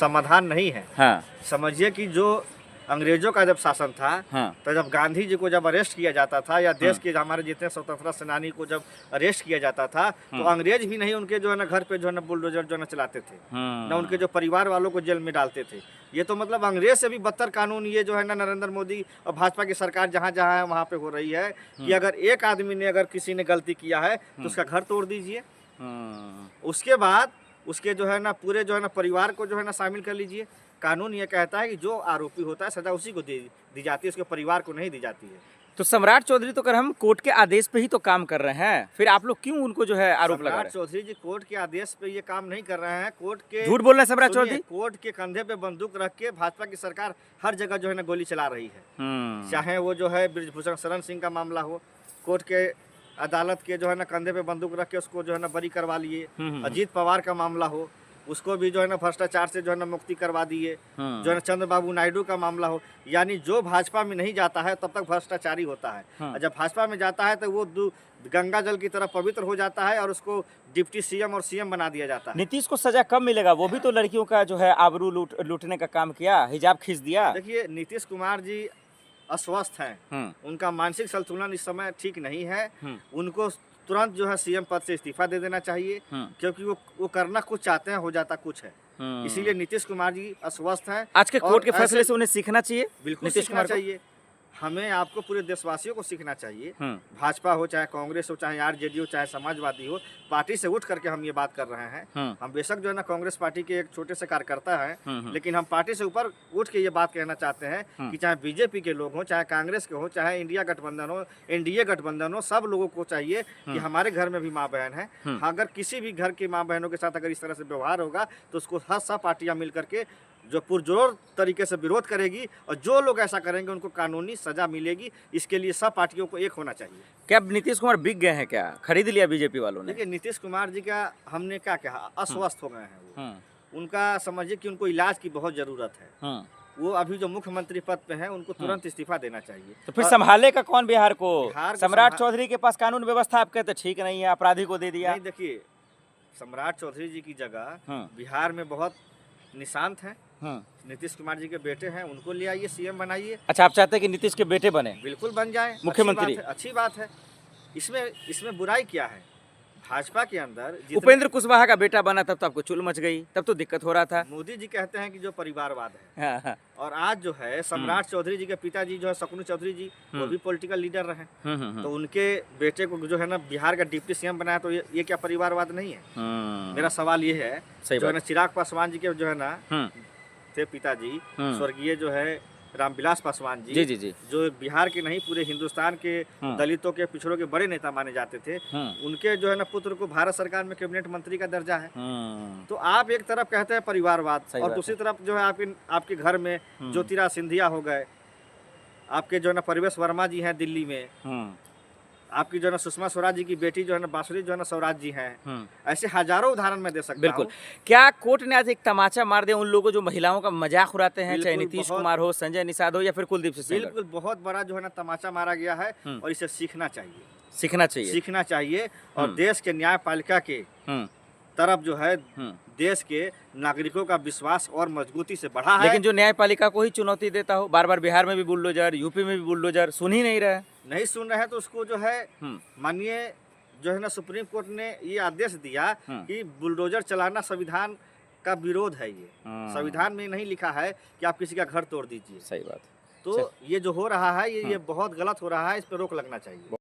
समाधान नहीं है। हाँ। समझिए कि जो अंग्रेजों का जब शासन था, हाँ। तो जब गांधी जी को जब अरेस्ट किया जाता था या देश के हमारे जितने स्वतंत्रता सेनानी को जब अरेस्ट किया जाता था, तो अंग्रेज भी नहीं उनके जो है ना घर पे जो है ना बुलडोजर जो है ना चलाते थे, ना उनके जो परिवार वालों को जेल में डालते थे। ये तो मतलब अंग्रेज से भी बदतर कानून ये जो है ना नरेंद्र मोदी और भाजपा की सरकार जहाँ जहाँ है वहाँ पे हो रही है कि अगर एक आदमी ने अगर किसी ने गलती किया है तो उसका घर तोड़ दीजिए, उसके बाद उसके जो है ना पूरे जो है ना परिवार को जो है ना शामिल कर लीजिए। कानून ये कहता है कि जो आरोपी होता है सजा उसी को दी जाती है, उसके परिवार को नहीं दी जाती है। तो सम्राट चौधरी तो कर हम कोर्ट के आदेश पे ही तो काम कर रहे हैं, फिर आप लोग क्यों उनको जो है आरोप लगा रहे हैं? सम्राट चौधरी जी कोर्ट के आदेश पे ये काम नहीं कर रहे हैं। कोर्ट के झूठ बोल रहे हैं सम्राट चौधरी। कोर्ट के कंधे पे बंदूक रख के भाजपा की सरकार हर जगह जो है ना गोली चला रही है। चाहे वो जो है ब्रिजभूषण शरण सिंह का मामला हो, कोर्ट के अदालत के जो है ना कंधे पे बंदूक रख के उसको जो है ना बरी करवा लिए। अजीत पवार का मामला हो, उसको भी जो है ना भ्रष्टाचार से जो है ना मुक्ति करवा दिए। जो है ना चंद्रबाबू नायडू का मामला हो, यानी जो भाजपा में नहीं जाता है तब तक भ्रष्टाचारी होता है, और जब भाजपा में जाता है तो वो गंगा जल की तरह पवित्र हो जाता है और उसको डिप्टी सीएम और सीएम बना दिया जाता है। नीतीश को सजा कब मिलेगा? वो भी तो लड़कियों का जो है आबरू लूटने का काम किया, हिजाब खींच दिया। देखिए नीतीश कुमार जी अस्वस्थ हैं, उनका मानसिक संतुलन इस समय ठीक नहीं है। उनको तुरंत जो है सीएम पद से इस्तीफा दे देना चाहिए, क्योंकि वो करना कुछ चाहते हैं, हो जाता कुछ है। इसीलिए नीतीश कुमार जी अस्वस्थ हैं। आज के कोर्ट के फैसले से उन्हें सीखना चाहिए। बिल्कुल सीखना चाहिए। हमें आपको पूरे देशवासियों को सीखना चाहिए, भाजपा हो चाहे कांग्रेस हो चाहे आरजेडी हो चाहे समाजवादी हो, पार्टी से उठ करके हम ये बात कर रहे हैं। हम बेशक जो है ना कांग्रेस पार्टी के एक छोटे से कार्यकर्ता हैं, लेकिन हम पार्टी से ऊपर उठ के ये बात कहना चाहते हैं कि चाहे बीजेपी के लोग हों, चाहे कांग्रेस के हों, चाहे इंडिया गठबंधन हो, एनडीए गठबंधन हो, सब लोगों को चाहिए कि हमारे घर में भी माँ बहन है। अगर किसी भी घर की माँ बहनों के साथ अगर इस तरह से व्यवहार होगा तो उसको हर सब पार्टियां मिल करके जो पुरजोर तरीके से विरोध करेगी, और जो लोग ऐसा करेंगे उनको कानूनी सजा मिलेगी। इसके लिए सब पार्टियों को एक होना चाहिए। क्या नीतीश कुमार बिक गए हैं? क्या खरीद लिया बीजेपी वालों ने? देखिए नीतीश कुमार जी का हमने क्या कहा, अस्वस्थ हो गए हैं वो। उनका समझिए कि उनको इलाज की बहुत जरूरत है। वो अभी जो मुख्यमंत्री पद पे हैं उनको तुरंत इस्तीफा देना चाहिए। तो फिर संभालेगा कौन बिहार को? सम्राट चौधरी के पास कानून व्यवस्था आप कहते ठीक नहीं है, अपराधी को दे दिया। नहीं, देखिए सम्राट चौधरी जी की जगह बिहार में बहुत निशांत हैं। नीतीश कुमार जी के बेटे हैं, उनको ले आइए, सीएम बनाइए। अच्छा, आप चाहते हैं कि नीतीश के बेटे बने? बिल्कुल बन जाए, मुख्यमंत्री। अच्छी बात है। इसमें बुराई क्या है? भाजपा के अंदर उपेंद्र कुशवाहा का बेटा बना तब तो आपको चुल मच गई, तब तो दिक्कत हो रहा था। मोदी जी कहते हैं कि जो परिवारवाद है, और आज जो है सम्राट चौधरी जी के पिताजी जो है शकुनी चौधरी जी, वो भी पॉलिटिकल लीडर रहे। तो उनके बेटे को जो है ना बिहार का डिप्टी सीएम बनाया, तो ये क्या परिवारवाद नहीं है? मेरा सवाल ये है, जो है ना चिराग पासवान जी के जो है ना थे पिताजी, स्वर्गीय जो है रामविलास पासवान जी, जी, जो बिहार के नहीं पूरे हिंदुस्तान के दलितों के पिछड़ों के बड़े नेता माने जाते थे, उनके जो है ना पुत्र को भारत सरकार में कैबिनेट मंत्री का दर्जा है। तो आप एक तरफ कहते हैं परिवारवाद, और दूसरी तरफ जो है आपके घर में ज्योतिराज सिंधिया हो गए, आपके जो है ना परिवेश वर्मा जी हैं दिल्ली में, आपकी जो है ना सुषमा स्वराज जी की बेटी जो है ना बांसुरी जो है ना स्वराज जी हैं। ऐसे हजारों उदाहरण मैं दे सकता हूं। बिल्कुल। क्या कोर्ट ने आज एक तमाचा मार दिया उन लोगों जो महिलाओं का मजाक उड़ाते हैं, चाहे नीतीश कुमार हो, संजय निषाद हो या फिर कुलदीप सिंह? बिल्कुल, बहुत बड़ा जो है ना तमाचा मारा गया है, और इसे सीखना चाहिए। और देश के न्यायपालिका के तरफ जो है देश के नागरिकों का विश्वास और मजबूती से बढ़ा है। लेकिन जो न्यायपालिका को ही चुनौती देता हो, बार बार बिहार में भी बुलडोजर, यूपी में भी बुलडोजर, सुन ही नहीं रहे, तो उसको जो है माननीय जो है ना सुप्रीम कोर्ट ने ये आदेश दिया कि बुलडोजर चलाना संविधान का विरोध है। ये संविधान में नहीं लिखा है कि आप किसी का घर तोड़ दीजिए। सही बात। तो ये जो हो रहा है ये बहुत गलत हो रहा है, इस पर रोक लगना चाहिए।